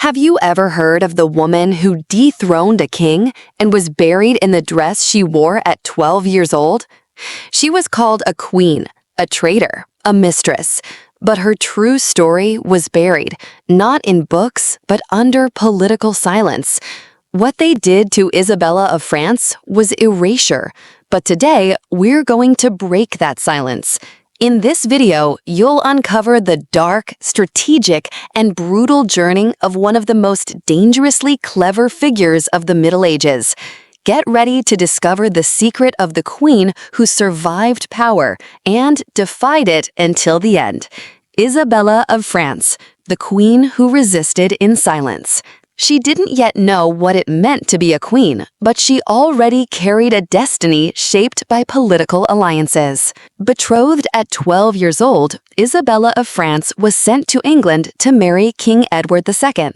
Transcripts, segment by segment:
Have you ever heard of the woman who dethroned a king and was buried in the dress she wore at 12 years old? She was called a queen, a traitor, a mistress, but her true story was buried, not in books, but under political silence. What they did to Isabella of France was erasure, but today we're going to break that silence. In this video, you'll uncover the dark, strategic, and brutal journey of one of the most dangerously clever figures of the Middle Ages. Get ready to discover the secret of the queen who survived power and defied it until the end. Isabella of France, the queen who resisted in silence. She didn't yet know what it meant to be a queen, but she already carried a destiny shaped by political alliances. Betrothed at 12 years old, Isabella of France was sent to England to marry King Edward II.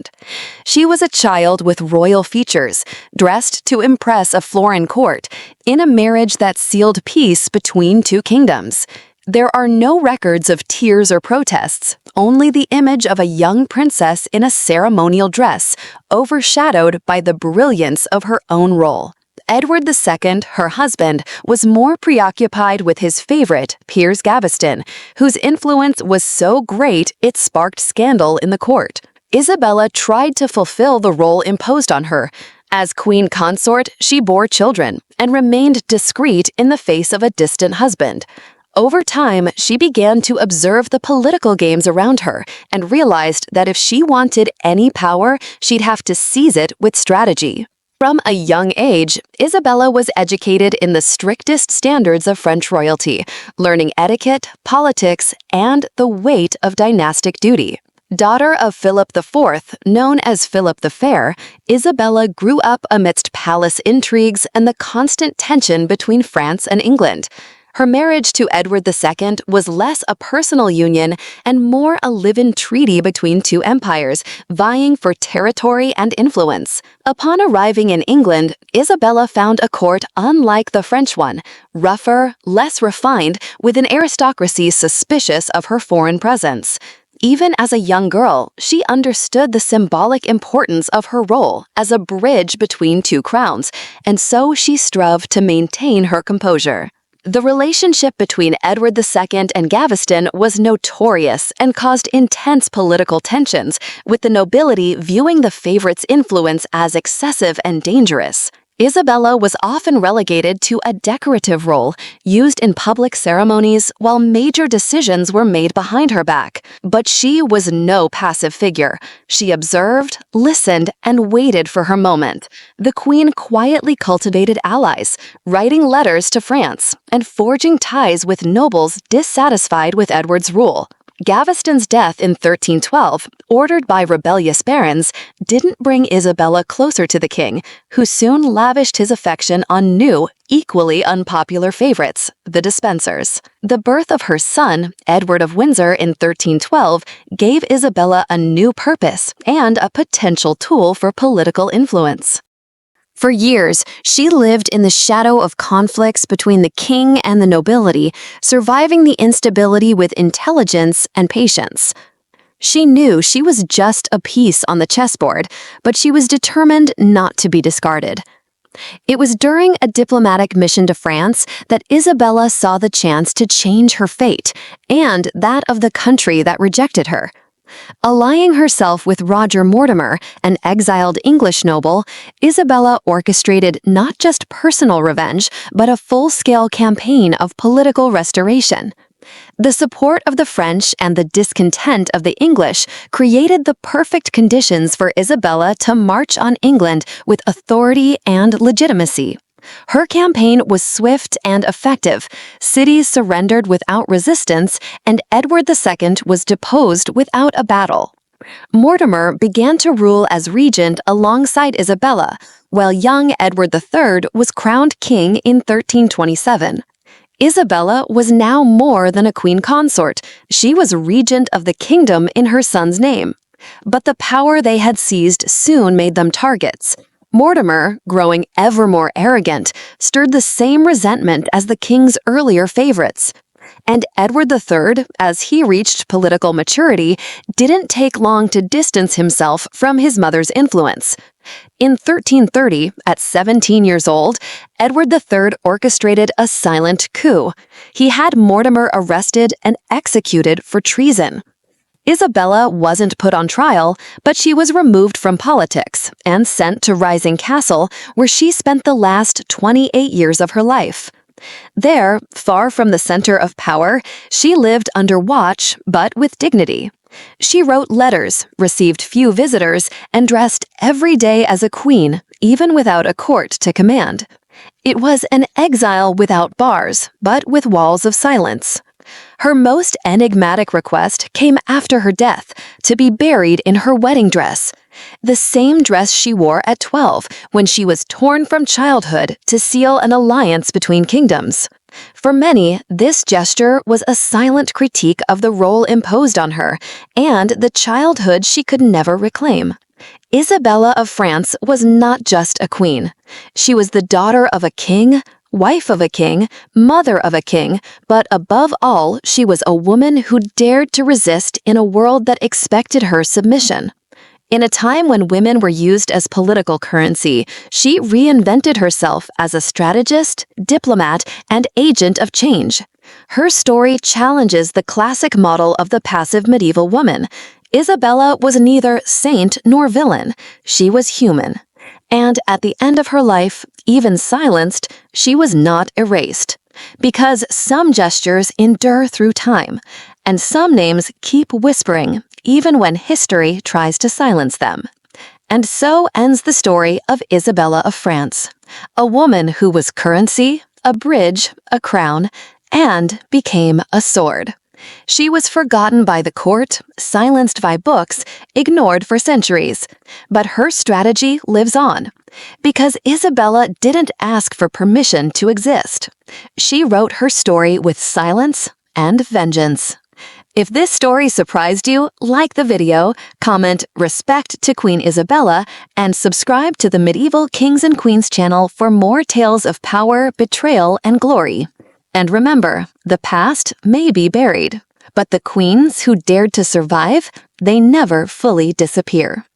She was a child with royal features, dressed to impress a foreign court, in a marriage that sealed peace between two kingdoms. There are no records of tears or protests, only the image of a young princess in a ceremonial dress, overshadowed by the brilliance of her own role. Edward II, her husband, was more preoccupied with his favorite, Piers Gaveston, whose influence was so great it sparked scandal in the court. Isabella tried to fulfill the role imposed on her. As queen consort, she bore children and remained discreet in the face of a distant husband. Over time, she began to observe the political games around her and realized that if she wanted any power, she'd have to seize it with strategy. From a young age, Isabella was educated in the strictest standards of French royalty, learning etiquette, politics, and the weight of dynastic duty. Daughter of Philip IV, known as Philip the Fair, Isabella grew up amidst palace intrigues and the constant tension between France and England. Her marriage to Edward II was less a personal union and more a live-in treaty between two empires, vying for territory and influence. Upon arriving in England, Isabella found a court unlike the French one, rougher, less refined, with an aristocracy suspicious of her foreign presence. Even as a young girl, she understood the symbolic importance of her role as a bridge between two crowns, and so she strove to maintain her composure. The relationship between Edward II and Gaveston was notorious and caused intense political tensions, with the nobility viewing the favorite's influence as excessive and dangerous. Isabella was often relegated to a decorative role, used in public ceremonies while major decisions were made behind her back. But she was no passive figure. She observed, listened, and waited for her moment. The queen quietly cultivated allies, writing letters to France, and forging ties with nobles dissatisfied with Edward's rule. Gaveston's death in 1312, ordered by rebellious barons, didn't bring Isabella closer to the king, who soon lavished his affection on new, equally unpopular favorites, the Despensers. The birth of her son, Edward of Windsor, in 1312, gave Isabella a new purpose and a potential tool for political influence. For years, she lived in the shadow of conflicts between the king and the nobility, surviving the instability with intelligence and patience. She knew she was just a piece on the chessboard, but she was determined not to be discarded. It was during a diplomatic mission to France that Isabella saw the chance to change her fate and that of the country that rejected her. Allying herself with Roger Mortimer, an exiled English noble, Isabella orchestrated not just personal revenge, but a full-scale campaign of political restoration. The support of the French and the discontent of the English created the perfect conditions for Isabella to march on England with authority and legitimacy. Her campaign was swift and effective, cities surrendered without resistance, and Edward II was deposed without a battle. Mortimer began to rule as regent alongside Isabella, while young Edward III was crowned king in 1327. Isabella was now more than a queen consort. She was regent of the kingdom in her son's name. But the power they had seized soon made them targets. Mortimer, growing ever more arrogant, stirred the same resentment as the king's earlier favorites. And Edward III, as he reached political maturity, didn't take long to distance himself from his mother's influence. In 1330, at 17 years old, Edward III orchestrated a silent coup. He had Mortimer arrested and executed for treason. Isabella wasn't put on trial, but she was removed from politics and sent to Rising Castle, where she spent the last 28 years of her life. There, far from the center of power, she lived under watch, but with dignity. She wrote letters, received few visitors, and dressed every day as a queen, even without a court to command. It was an exile without bars, but with walls of silence. Her most enigmatic request came after her death, to be buried in her wedding dress. The same dress she wore at 12 when she was torn from childhood to seal an alliance between kingdoms. For many, this gesture was a silent critique of the role imposed on her and the childhood she could never reclaim. Isabella of France was not just a queen. She was the daughter of a king, wife of a king, mother of a king, but above all, she was a woman who dared to resist in a world that expected her submission. In a time when women were used as political currency, she reinvented herself as a strategist, diplomat, and agent of change. Her story challenges the classic model of the passive medieval woman. Isabella was neither saint nor villain. She was human. And at the end of her life, even silenced, she was not erased. Because some gestures endure through time, and some names keep whispering, even when history tries to silence them. And so ends the story of Isabella of France, a woman who was currency, a bridge, a crown, and became a sword. She was forgotten by the court, silenced by books, ignored for centuries. But her strategy lives on. Because Isabella didn't ask for permission to exist. She wrote her story with silence and vengeance. If this story surprised you, like the video, comment "Respect to Queen Isabella," and subscribe to the Medieval Kings and Queens channel for more tales of power, betrayal, and glory. And remember, the past may be buried, but the queens who dared to survive, they never fully disappear.